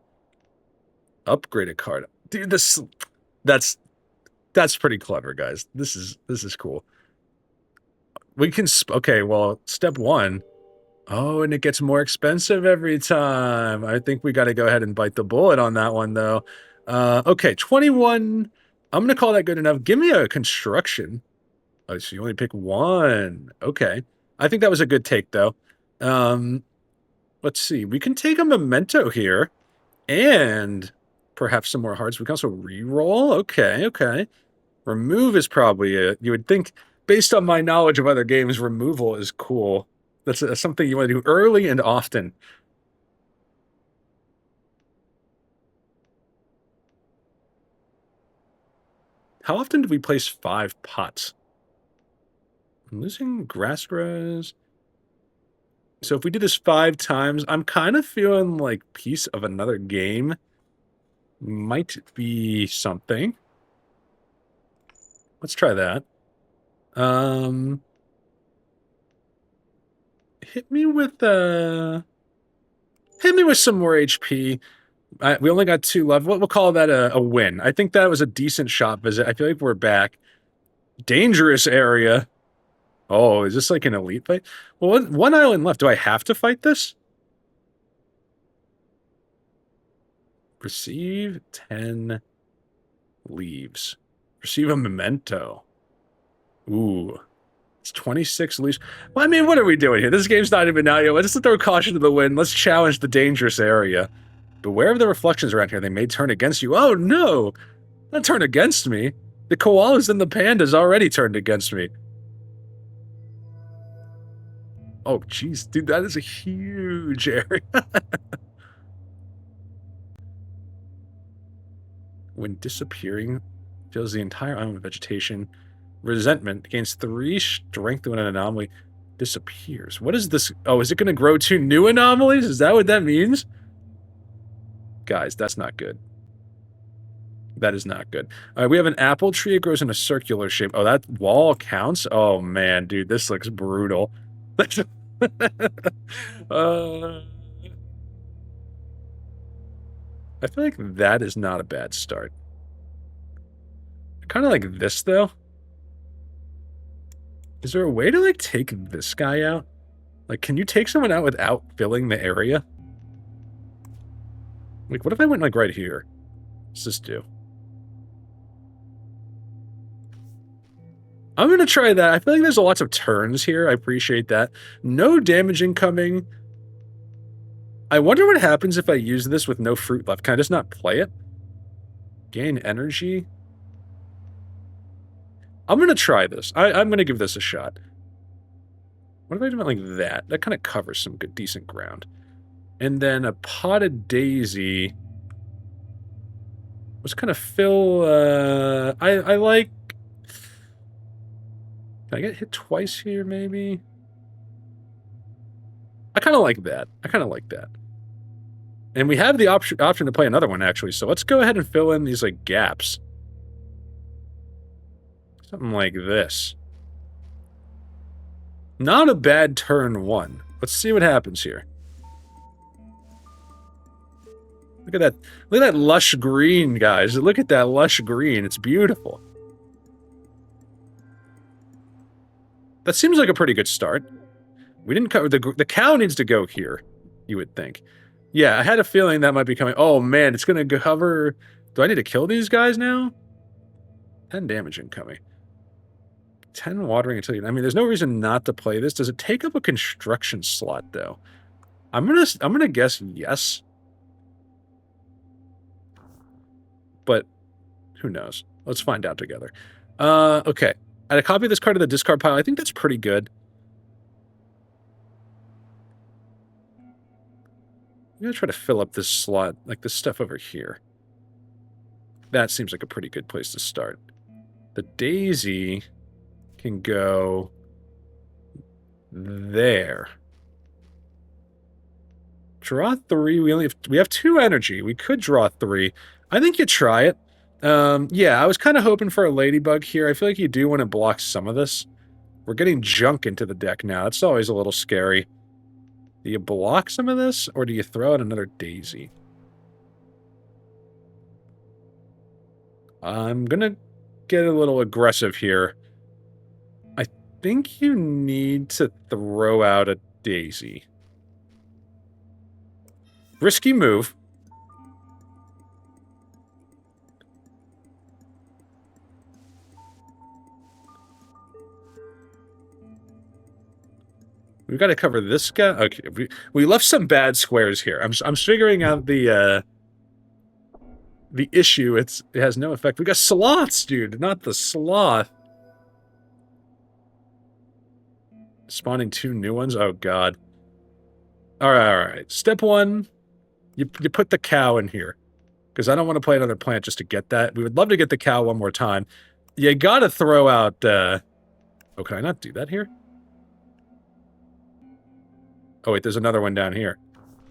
Upgrade a card. Dude, that's pretty clever, guys. This is cool. We can okay, well, step 1. Oh, and it gets more expensive every time. I think we got to go ahead and bite the bullet on that one, though. Okay, 21. I'm going to call that good enough. Give me a construction. Oh, so you only pick 1. Okay. I think that was a good take, though. Let's see. We can take a memento here and perhaps some more hearts. We can also re-roll. Okay, okay. Remove is probably it. You would think, based on my knowledge of other games, removal is cool. That's something you want to do early and often. How often do we place 5 pots? I'm losing grass grows. So if we do this 5 times, I'm kind of feeling like piece of another game might be something. Let's try that. Hit me with some more HP. We only got 2 left. We'll call that a win. I think that was a decent shop visit. I feel like we're back. Dangerous area. Oh, is this like an elite fight? Well, 1 island left. Do I have to fight this? Receive 10 leaves. Receive a memento. Ooh. It's 26 leaves. Well, I mean, what are we doing here? This game's not even out yet. Let's just throw caution to the wind. Let's challenge the dangerous area. Beware of the reflections around here. They may turn against you. Oh, no! Not turn against me. The koalas and the pandas already turned against me. Oh, jeez. Dude, that is a huge area. When disappearing, fills the entire island with vegetation. Resentment gains 3 strength when an anomaly disappears. What is this? Oh, is it going to grow 2 new anomalies? Is that what that means? Guys, that's not good. That is not good. All right, we have an apple tree. It grows in a circular shape. Oh, that wall counts? Oh, man, dude, this looks brutal. uh, I feel like that is not a bad start. Kind of like this, though. Is there a way to, like, take this guy out? Like, can you take someone out without filling the area? Like, what if I went, like, right here? What's this do? I'm going to try that. I feel like there's lots of turns here. I appreciate that. No damage incoming. I wonder what happens if I use this with no fruit left. Can I just not play it? Gain energy? I'm going to try this. I'm going to give this a shot. What if I do it like that? That kind of covers some good, decent ground. And then a potted daisy. Let's kind of fill, I like... Can I get hit twice here, maybe? I kind of like that. I kind of like that. And we have the option to play another one, actually. So let's go ahead and fill in these, like, gaps. Something like this. Not a bad turn one. Let's see what happens here. Look at that. Look at that lush green, guys. Look at that lush green. It's beautiful. That seems like a pretty good start. We didn't cover... The cow needs to go here, you would think. Yeah, I had a feeling that might be coming. Oh, man, it's going to cover... Do I need to kill these guys now? 10 damage incoming. 10 watering until you... I mean, there's no reason not to play this. Does it take up a construction slot, though? I'm gonna guess yes. But who knows? Let's find out together. Okay. Add a copy of this card to the discard pile. I think that's pretty good. I'm gonna try to fill up this slot, like this stuff over here. That seems like a pretty good place to start. The daisy can go there. Draw 3. We have 2 energy. We could draw 3. I think you try it. Yeah, I was kind of hoping for a ladybug here. I feel like you do want to block some of this. We're getting junk into the deck now. That's always a little scary. Do you block some of this, or do you throw out another daisy? I'm gonna get a little aggressive here. I think you need to throw out a daisy. Risky move. We've got to cover this guy. Okay, we left some bad squares here. I'm figuring out the issue. It has no effect. We got sloths, dude, not the sloth. Spawning 2 new ones. Oh god. All right. Step 1, you put the cow in here, because I don't want to play another plant just to get that. We would love to get the cow one more time. You got to throw out. Oh, can I not do that here? Oh, wait, there's another one down here.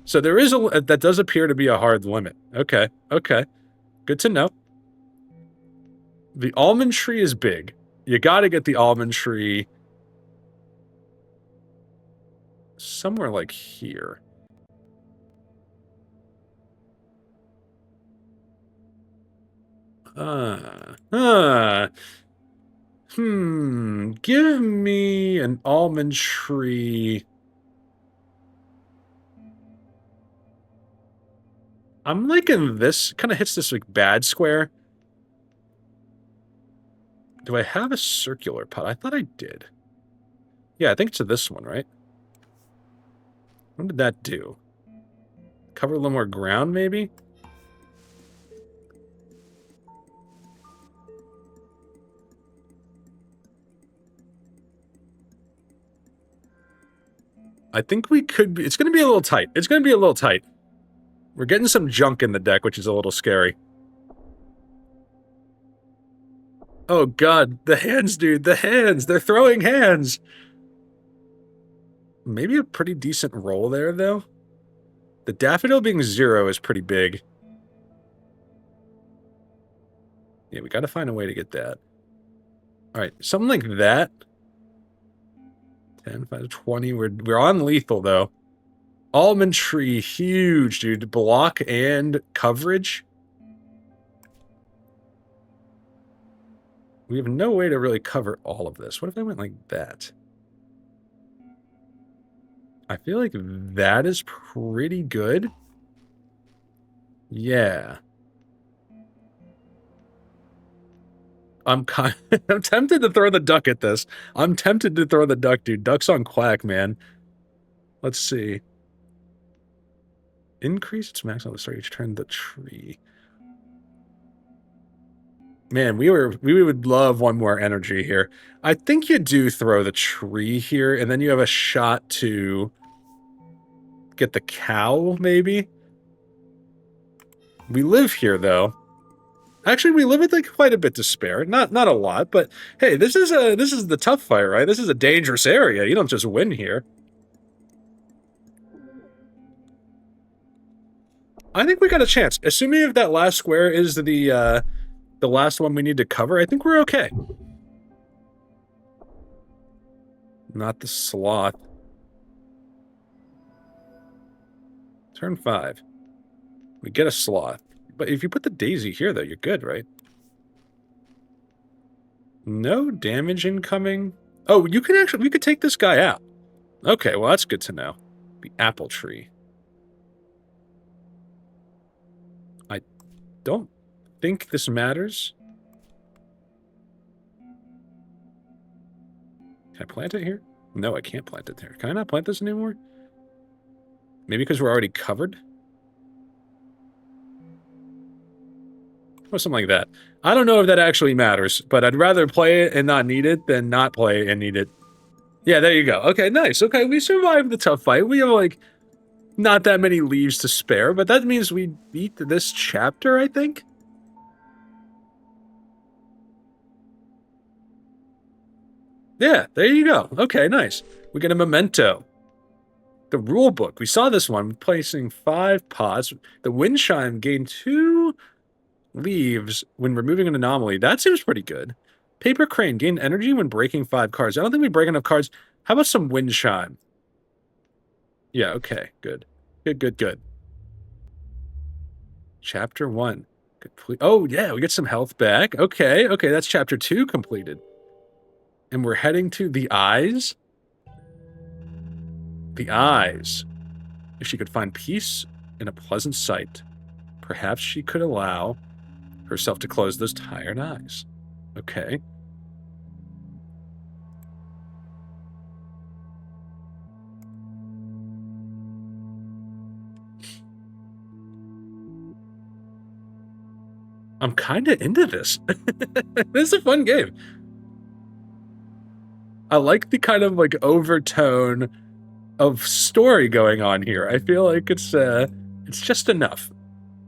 So there is that does appear to be a hard limit. Okay. Good to know. The almond tree is big. You gotta get the almond tree somewhere like here. Give me an almond tree. I'm liking this. Kind of hits this like bad square. Do I have a circular pot? I thought I did. Yeah, I think it's this one, right? What did that do? Cover a little more ground, maybe? I think we could be... It's going to be a little tight. It's going to be a little tight. We're getting some junk in the deck, which is a little scary. Oh god, the hands, dude, the hands! They're throwing hands! Maybe a pretty decent roll there, though. The daffodil being 0 is pretty big. Yeah, we got to find a way to get that. All right, something like that. 10, 5, 20. We're on lethal, though. Almond tree, huge, dude. Block and coverage. We have no way to really cover all of this. What if I went like that? I feel like that is pretty good. Yeah. I'm tempted to throw the duck at this. I'm tempted to throw the duck, dude. Duck's on quack, man. Let's see. Increase its max on the start each turn the tree. Man, we would love one more energy here. I think you do throw the tree here, and then you have a shot to get the cow, maybe? We live here, though. Actually, we live with like quite a bit to spare. Not a lot, but hey, this is the tough fight, right? This is a dangerous area. You don't just win here. I think we got a chance. Assuming if that last square is the last one we need to cover, I think we're okay. Not the sloth. Turn 5. We get a sloth. But if you put the daisy here, though, you're good, right? No damage incoming. Oh, you can actually... We could take this guy out. Okay, well, that's good to know. The apple tree. I don't think this matters. Can I plant it here? No, I can't plant it there. Can I not plant this anymore? Maybe because we're already covered? Or something like that. I don't know if that actually matters, but I'd rather play it and not need it than not play it and need it. Yeah, there you go. Okay, nice. Okay, we survived the tough fight. We have, like, not that many leaves to spare, but that means we beat this chapter, I think? Yeah, there you go. Okay, nice. We get a memento. The rule book. We saw this one, placing 5 pots. The wind chime gained 2... leaves when removing an anomaly. That seems pretty good. Paper crane gain energy when breaking 5 cards. I don't think we break enough cards. How about some wind chime? Yeah, okay, good. Good. Chapter 1. Complete. Oh, yeah, we get some health back. Okay, that's chapter 2 completed. And we're heading to the eyes. The eyes. If she could find peace in a pleasant sight, perhaps she could allow herself to close those tired eyes. Okay. I'm kind of into this. This is a fun game. I like the kind of like overtone of story going on here. I feel like it's just enough.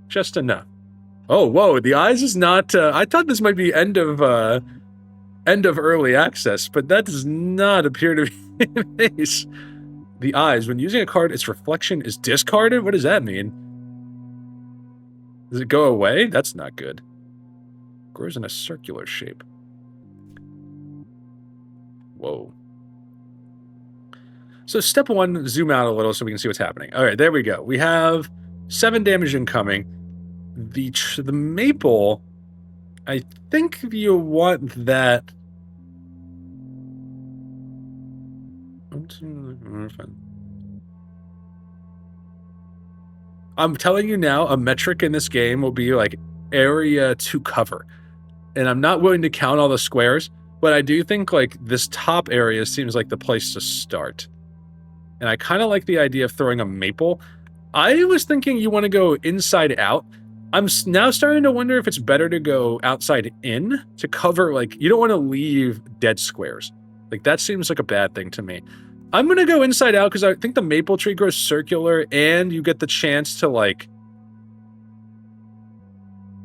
Just enough. Oh, whoa, the eyes is not... I thought this might be end of early access, but that does not appear to be the case. The eyes, when using a card, its reflection is discarded? What does that mean? Does it go away? That's not good. Grows in a circular shape. Whoa. So step 1, zoom out a little so we can see what's happening. All right, there we go. We have 7 damage incoming. The maple, I think you want that. I'm telling you now, a metric in this game will be like area to cover. And I'm not willing to count all the squares, but I do think like this top area seems like the place to start. And I kind of like the idea of throwing a maple. I was thinking you want to go inside out. I'm now starting to wonder if it's better to go outside in to cover, like, you don't want to leave dead squares. Like, that seems like a bad thing to me. I'm going to go inside out because I think the maple tree grows circular and you get the chance to, like...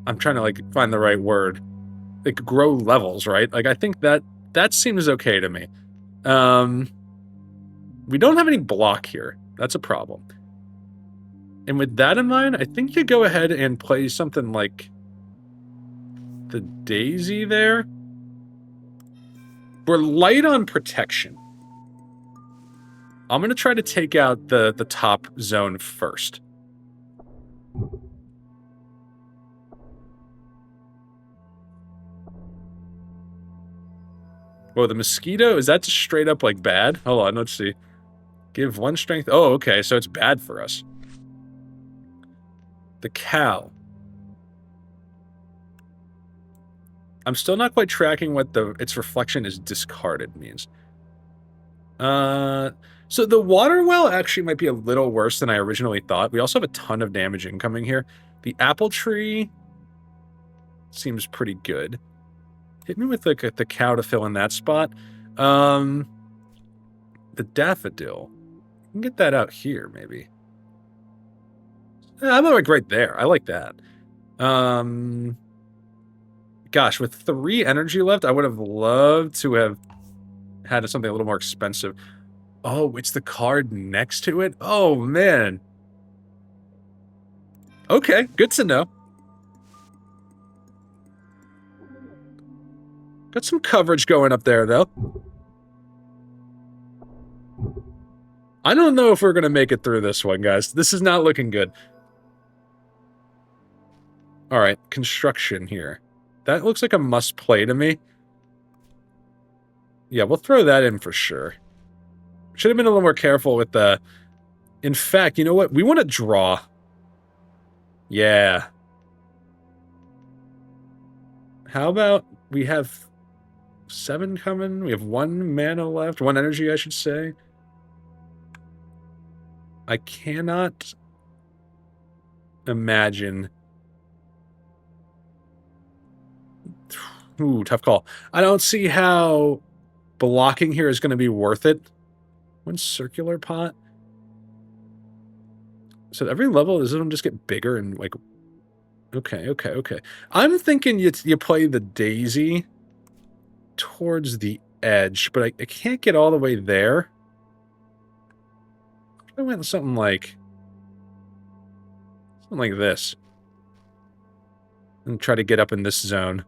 I'm trying to, like, find the right word. Like, grow levels, right? Like, I think that seems okay to me. We don't have any block here. That's a problem. And with that in mind, I think you go ahead and play something like the daisy there. We're light on protection. I'm going to try to take out the top zone first. Whoa, the mosquito, is that just straight up, like, bad? Hold on, let's see. Give 1 strength. Oh, okay, so it's bad for us. The cow. I'm still not quite tracking what its reflection is discarded means. So the water well actually might be a little worse than I originally thought. We also have a ton of damage incoming here. The apple tree seems pretty good. Hit me with the cow to fill in that spot. The daffodil. You can get that out here, maybe. I'm like right there. I like that. Gosh, with 3 energy left, I would have loved to have had something a little more expensive. Oh, it's the card next to it? Oh, man. Okay, good to know. Got some coverage going up there, though. I don't know if we're going to make it through this one, guys. This is not looking good. All right, construction here. That looks like a must play to me. Yeah, we'll throw that in for sure. Should have been a little more careful with the... In fact, you know what? We want to draw. Yeah. How about we have 7 coming? We have 1 mana left. 1 energy, I should say. I cannot imagine... Ooh, tough call. I don't see how blocking here is going to be worth it. 1 circular pot. So at every level, does it just get bigger and like... Okay. I'm thinking you play the daisy towards the edge, but I can't get all the way there. I went something like this. And try to get up in this zone.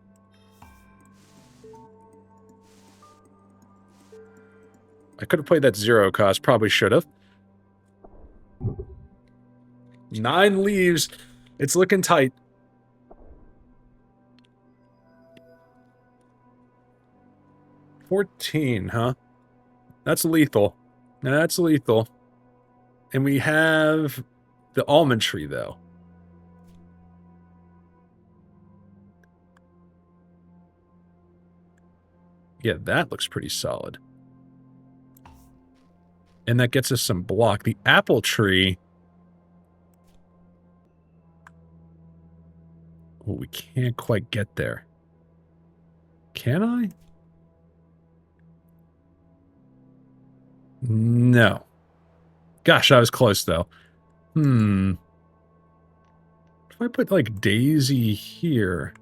I could have played that 0 cost. Probably should have. 9 leaves. It's looking tight. $14, huh? That's lethal. That's lethal. And we have the almond tree, though. Yeah, that looks pretty solid. And that gets us some block. The apple tree... Oh, we can't quite get there. Can I? No. Gosh, I was close, though. If I put, like, daisy here...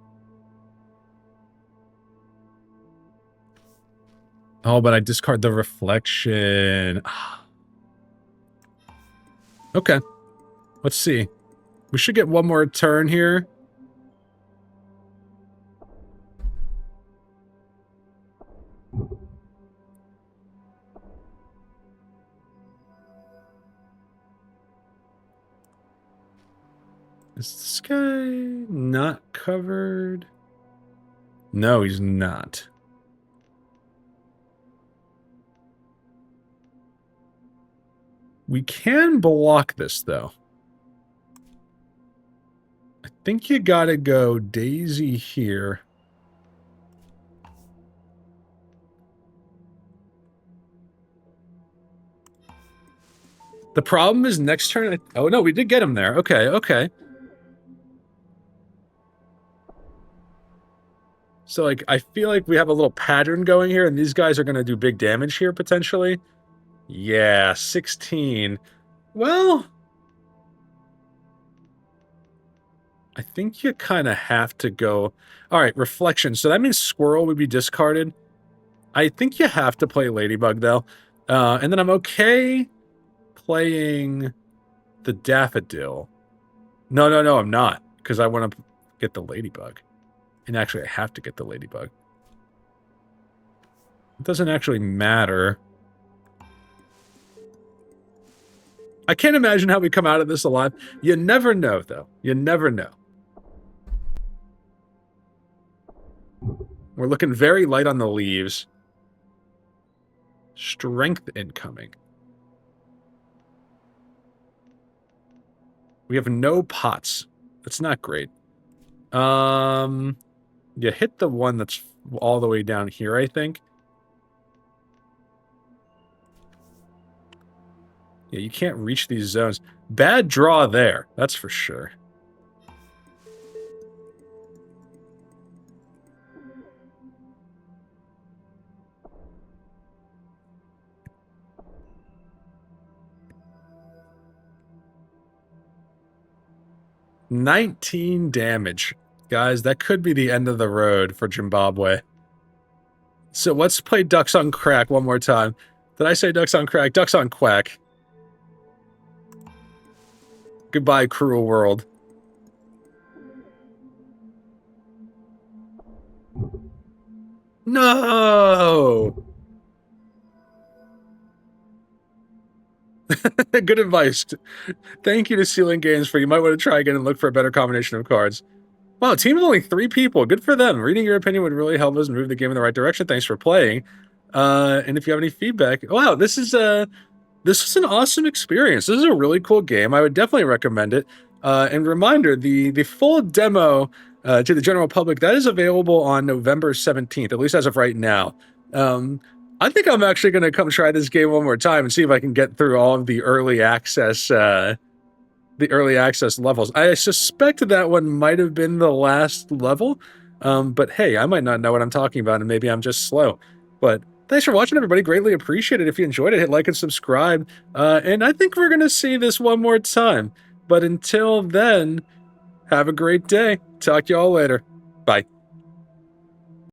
Oh, but I discard the reflection. Okay. Let's see. We should get 1 more turn here. Is this guy not covered? No, he's not. We can block this, though. I think you gotta go daisy here. The problem is next turn... Oh, no, we did get him there. Okay. So, like, I feel like we have a little pattern going here, and these guys are going to do big damage here, potentially. Yeah, 16. Well... I think you kind of have to go... Alright, reflection. So that means squirrel would be discarded. I think you have to play ladybug, though. And then I'm okay playing the daffodil. No, I'm not. Because I want to get the ladybug. And actually, I have to get the ladybug. It doesn't actually matter. I can't imagine how we come out of this alive. You never know, though. You never know. We're looking very light on the leaves. Strength incoming. We have no pots. That's not great. You hit the one that's all the way down here, I think. Yeah, you can't reach these zones. Bad draw there, that's for sure. $19 damage. Guys, that could be the end of the road for Jimbabwe. So let's play Ducks on Crack one more time. Did I say Ducks on Crack? Ducks on Quack. Goodbye, cruel world. No! Good advice. Thank you to Ceiling Games for you might want to try again and look for a better combination of cards. Wow, team of only 3 people. Good for them. Reading your opinion would really help us move the game in the right direction. Thanks for playing. And if you have any feedback, wow, this is an awesome experience. This is a really cool game. I would definitely recommend it. And reminder, the full demo to the general public, that is available on November 17th, at least as of right now. I think I'm actually going to come try this game one more time and see if I can get through all of the early access levels. I suspect that one might have been the last level, but hey, I might not know what I'm talking about, and maybe I'm just slow. But thanks for watching, everybody. Greatly appreciate it. If you enjoyed it, hit like and subscribe. And I think we're going to see this one more time. But until then, have a great day. Talk to y'all later. Bye.